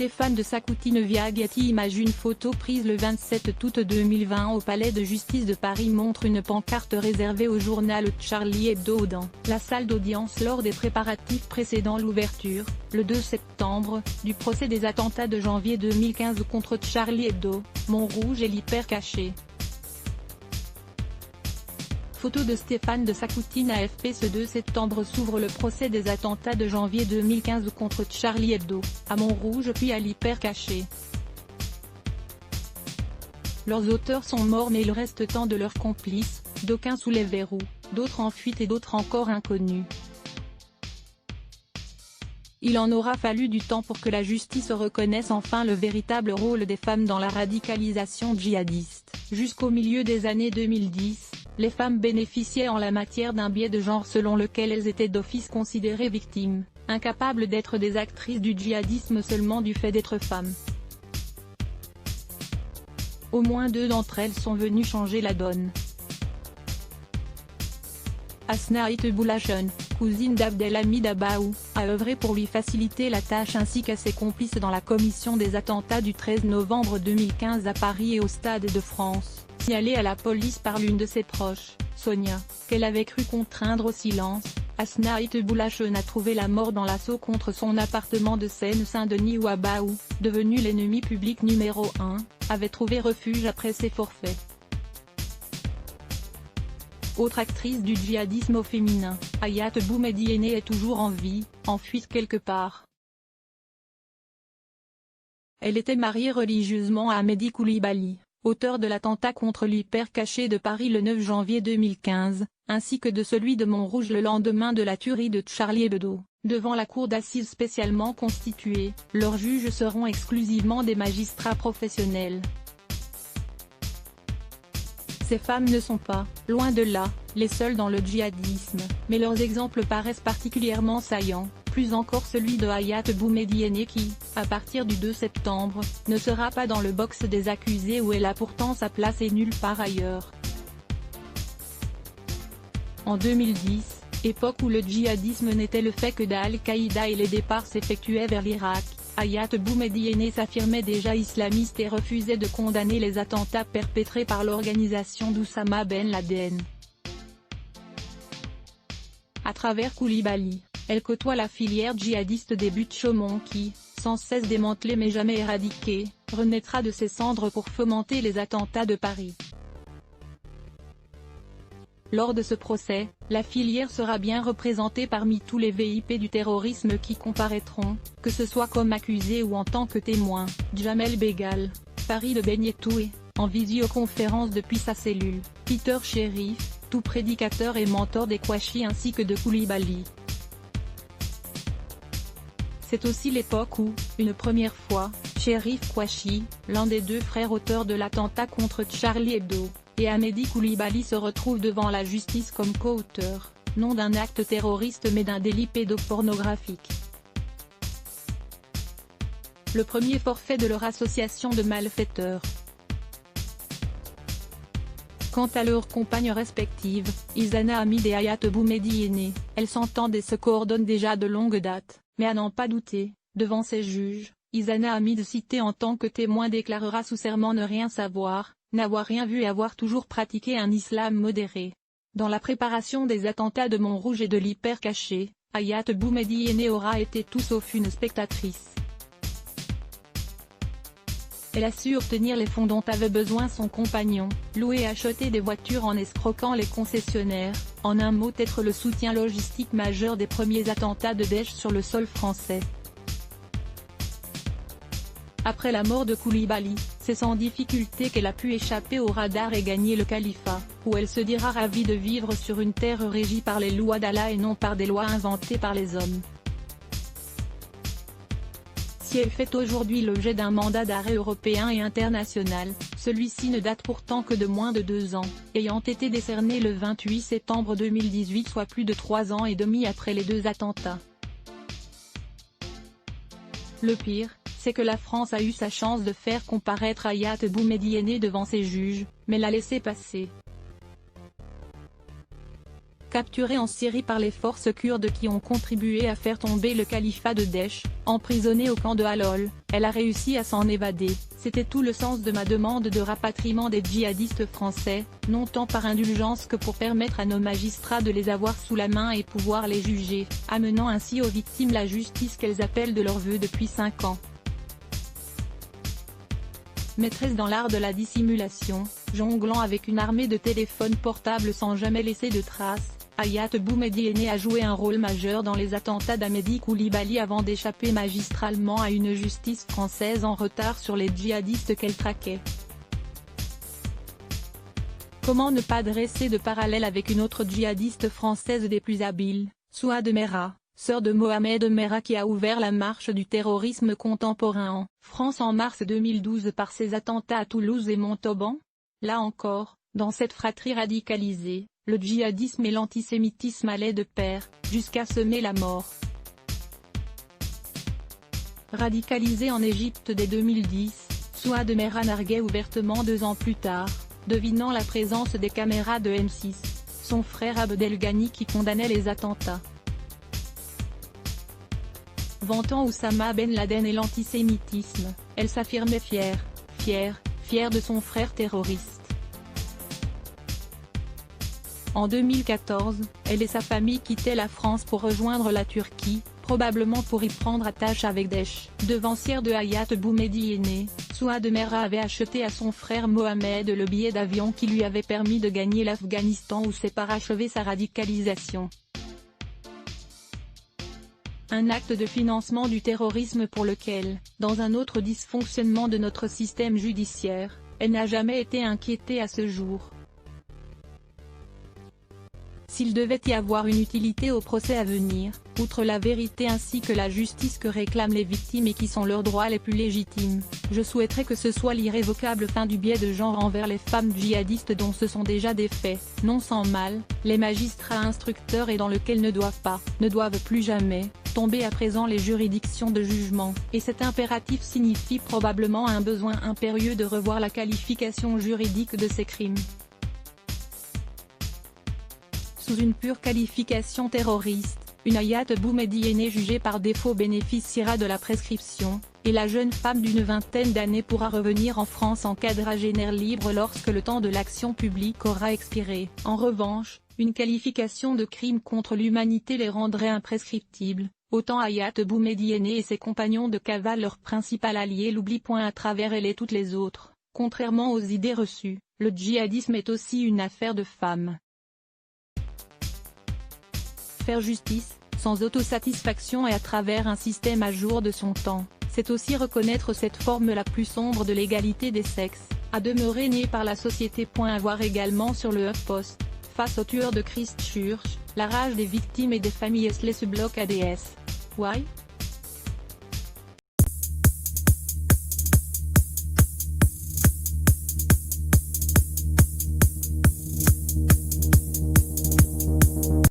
Stéphane de Sacoutine via Getty Images. Une photo prise le 27 août 2020 au palais de justice de Paris montre une pancarte réservée au journal Charlie Hebdo dans la salle d'audience lors des préparatifs précédant l'ouverture, le 2 septembre, du procès des attentats de janvier 2015 contre Charlie Hebdo, Montrouge et l'hyper caché. Photo de Stéphane de Sacoutine. AFP. Ce 2 septembre s'ouvre le procès des attentats de janvier 2015 contre Charlie Hebdo, à Montrouge puis à l'hyper caché. Leurs auteurs sont morts mais il reste tant de leurs complices, d'aucuns sous les verrous, d'autres en fuite et d'autres encore inconnus. Il en aura fallu du temps pour que la justice reconnaisse enfin le véritable rôle des femmes dans la radicalisation djihadiste. Jusqu'au milieu des années 2010, les femmes bénéficiaient en la matière d'un biais de genre selon lequel elles étaient d'office considérées victimes, incapables d'être des actrices du djihadisme seulement du fait d'être femmes. Au moins 2 d'entre elles sont venues changer la donne. Asnaït Boulachen, cousine d'Abdelhamid Abaou, a œuvré pour lui faciliter la tâche ainsi qu'à ses complices dans la commission des attentats du 13 novembre 2015 à Paris et au Stade de France, signalée à la police par l'une de ses proches, Sonia, qu'elle avait cru contraindre au silence. Asnaït Boulachen a trouvé la mort dans l'assaut contre son appartement de Seine-Saint-Denis où Abaou, devenu l'ennemi public numéro 1, avait trouvé refuge après ses forfaits. Autre actrice du djihadisme au féminin, Hayat Boumediene est toujours en vie, en fuite quelque part. Elle était mariée religieusement à Mehdi Koulibaly, auteur de l'attentat contre l'hyper caché de Paris le 9 janvier 2015, ainsi que de celui de Montrouge le lendemain de la tuerie de Charlie Hebdo. Devant la cour d'assises spécialement constituée, leurs juges seront exclusivement des magistrats professionnels. Ces femmes ne sont pas, loin de là, les seules dans le djihadisme, mais leurs exemples paraissent particulièrement saillants, plus encore celui de Hayat Boumediene qui, à partir du 2 septembre, ne sera pas dans le box des accusés où elle a pourtant sa place et nulle part ailleurs. En 2010, époque où le djihadisme n'était le fait que d'Al-Qaïda et les départs s'effectuaient vers l'Irak, Hayat Boumediene s'affirmait déjà islamiste et refusait de condamner les attentats perpétrés par l'organisation d'Oussama Ben Laden. À travers Koulibaly, elle côtoie la filière djihadiste des buts Chaumont qui, sans cesse démantelée mais jamais éradiquée, renaîtra de ses cendres pour fomenter les attentats de Paris. Lors de ce procès, la filière sera bien représentée parmi tous les VIP du terrorisme qui comparaîtront, que ce soit comme accusé ou en tant que témoin. Jamel Bégal, Farid Benietoué, en visioconférence depuis sa cellule, Peter Cherif, tout prédicateur et mentor des Kouachi ainsi que de Koulibaly. C'est aussi l'époque où, une première fois, Cherif Kouachi, l'un des 2 frères auteurs de l'attentat contre Charlie Hebdo, et Mehdi Koulibaly se retrouve devant la justice comme co-auteur, non d'un acte terroriste mais d'un délit pédopornographique. Le premier forfait de leur association de malfaiteurs. Quant à leurs compagnes respectives, Izana Hamid et Hayat Boumediene, elles s'entendent et se coordonnent déjà de longue date, mais à n'en pas douter, devant ces juges, Izana Hamid citée en tant que témoin déclarera sous serment ne rien savoir, n'avoir rien vu et avoir toujours pratiqué un islam modéré. Dans la préparation des attentats de Montrouge et de l'hyper caché, Hayat Boumediene aura été tout sauf une spectatrice. Elle a su obtenir les fonds dont avait besoin son compagnon, louer et acheter des voitures en escroquant les concessionnaires, en un mot être le soutien logistique majeur des premiers attentats de Daesh sur le sol français. Après la mort de Koulibaly, c'est sans difficulté qu'elle a pu échapper au radar et gagner le califat, où elle se dira ravie de vivre sur une terre régie par les lois d'Allah et non par des lois inventées par les hommes. Si elle fait aujourd'hui l'objet d'un mandat d'arrêt européen et international, celui-ci ne date pourtant que de moins de 2 ans, ayant été décerné le 28 septembre 2018 soit plus de 3 ans et demi après les 2 attentats. Le pire, c'est que la France a eu sa chance de faire comparaître Hayat Boumediene devant ses juges, mais l'a laissé passer. capturée en Syrie par les forces kurdes qui ont contribué à faire tomber le califat de Daesh, emprisonnée au camp de Halol, elle a réussi à s'en évader. C'était tout le sens de ma demande de rapatriement des djihadistes français, non tant par indulgence que pour permettre à nos magistrats de les avoir sous la main et pouvoir les juger, amenant ainsi aux victimes la justice qu'elles appellent de leur vœu depuis 5 ans. Maîtresse dans l'art de la dissimulation, jonglant avec une armée de téléphones portables sans jamais laisser de traces, Hayat Boumediene a joué un rôle majeur dans les attentats d'Ahmedi Koulibaly avant d'échapper magistralement à une justice française en retard sur les djihadistes qu'elle traquait. Comment ne pas dresser de parallèle avec une autre djihadiste française des plus habiles, Souad Merah, sœur de Mohamed Merah qui a ouvert la marche du terrorisme contemporain en France en mars 2012 par ses attentats à Toulouse et Montauban? Là encore, dans cette fratrie radicalisée, le djihadisme et l'antisémitisme allaient de pair, jusqu'à semer la mort. Radicalisée en Égypte dès 2010, Souad Merah narguait ouvertement 2 ans plus tard, devinant la présence des caméras de M6, son frère Abdelghani qui condamnait les attentats. Vantant Oussama Ben Laden et l'antisémitisme, elle s'affirmait fière de son frère terroriste. En 2014, elle et sa famille quittaient la France pour rejoindre la Turquie, probablement pour y prendre attache avec Daesh. Devancière de Hayat Boumediene, Souad Merah avait acheté à son frère Mohamed le billet d'avion qui lui avait permis de gagner l'Afghanistan où s'est parachevée sa radicalisation. Un acte de financement du terrorisme pour lequel, dans un autre dysfonctionnement de notre système judiciaire, elle n'a jamais été inquiétée à ce jour. S'il devait y avoir une utilité au procès à venir, outre la vérité ainsi que la justice que réclament les victimes et qui sont leurs droits les plus légitimes, je souhaiterais que ce soit l'irrévocable fin du biais de genre envers les femmes djihadistes dont ce sont déjà des faits, non sans mal, les magistrats instructeurs et dans lequel ne doivent plus jamais, tomber à présent les juridictions de jugement, et cet impératif signifie probablement un besoin impérieux de revoir la qualification juridique de ces crimes. Sous une pure qualification terroriste, une Hayat Boumediene jugée par défaut bénéficiera de la prescription, et la jeune femme d'une 20aine d'années pourra revenir en France en quadragénaire libre lorsque le temps de l'action publique aura expiré. En revanche, une qualification de crime contre l'humanité les rendrait imprescriptibles, autant Hayat Boumediene et ses compagnons de cavale leur principal allié l'oublient point à travers elle et toutes les autres. Contrairement aux idées reçues, le djihadisme est aussi une affaire de femmes. Faire justice, sans autosatisfaction et à travers un système à jour de son temps, c'est aussi reconnaître cette forme la plus sombre de l'égalité des sexes, à demeurer née par la société. À voir également sur le HuffPost, face aux tueurs de Christchurch, la rage des victimes et des familles laisse bloc ADS. Why?